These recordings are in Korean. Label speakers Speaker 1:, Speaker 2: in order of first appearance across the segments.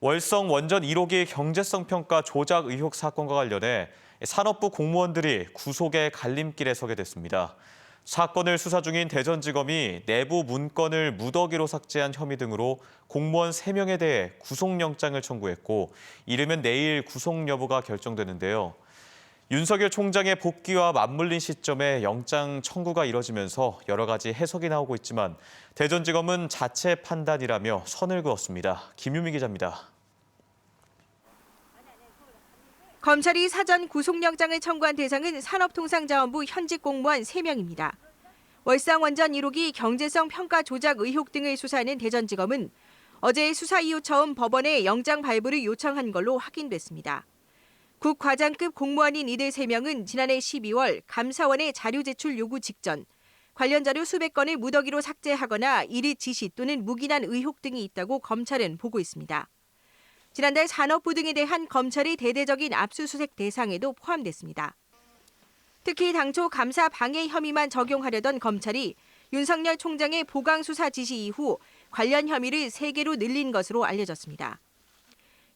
Speaker 1: 월성 원전 1호기 경제성 평가 조작 의혹 사건과 관련해 산업부 공무원들이 구속의 갈림길에 서게 됐습니다. 사건을 수사 중인 대전지검이 내부 문건을 무더기로 삭제한 혐의 등으로 공무원 3명에 대해 구속영장을 청구했고 이르면 내일 구속 여부가 결정되는데요. 윤석열 총장의 복귀와 맞물린 시점에 영장 청구가 이뤄지면서 여러 가지 해석이 나오고 있지만 대전지검은 자체 판단이라며 선을 그었습니다. 김유미 기자입니다.
Speaker 2: 검찰이 사전 구속영장을 청구한 대상은 산업통상자원부 현직 공무원 3명입니다. 월성 원전 1호기 경제성 평가 조작 의혹 등을 수사하는 대전지검은 어제 수사 이후 처음 법원에 영장 발부를 요청한 걸로 확인됐습니다. 국과장급 공무원인 이들 3명은 지난해 12월 감사원에 자료 제출 요구 직전 관련 자료 수백 건을 무더기로 삭제하거나 이를 지시 또는 묵인한 의혹 등이 있다고 검찰은 보고 있습니다. 지난달 산업부 등에 대한 검찰의 대대적인 압수수색 대상에도 포함됐습니다. 특히 당초 감사 방해 혐의만 적용하려던 검찰이 윤석열 총장의 보강 수사 지시 이후 관련 혐의를 3개로 늘린 것으로 알려졌습니다.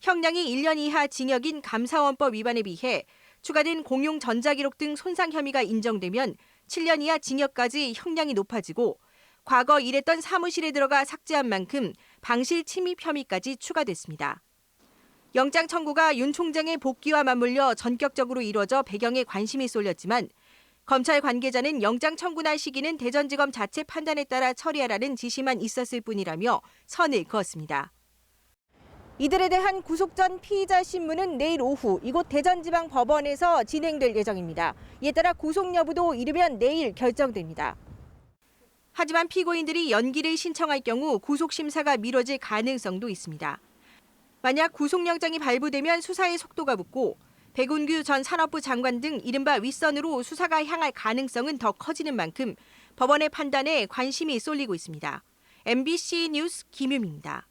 Speaker 2: 형량이 1년 이하 징역인 감사원법 위반에 비해 추가된 공용 전자기록 등 손상 혐의가 인정되면 7년 이하 징역까지 형량이 높아지고 과거 일했던 사무실에 들어가 삭제한 만큼 방실 침입 혐의까지 추가됐습니다. 영장 청구가 윤 총장의 복귀와 맞물려 전격적으로 이루어져 배경에 관심이 쏠렸지만 검찰 관계자는 영장 청구날 시기는 대전지검 자체 판단에 따라 처리하라는 지시만 있었을 뿐이라며 선을 그었습니다. 이들에 대한 구속 전 피의자 신문은 내일 오후 이곳 대전지방법원에서 진행될 예정입니다. 이에 따라 구속 여부도 이르면 내일 결정됩니다. 하지만 피고인들이 연기를 신청할 경우 구속 심사가 미뤄질 가능성도 있습니다. 만약 구속영장이 발부되면 수사의 속도가 붙고 백운규 전 산업부 장관 등 이른바 윗선으로 수사가 향할 가능성은 더 커지는 만큼 법원의 판단에 관심이 쏠리고 있습니다. MBC 뉴스 김유미입니다.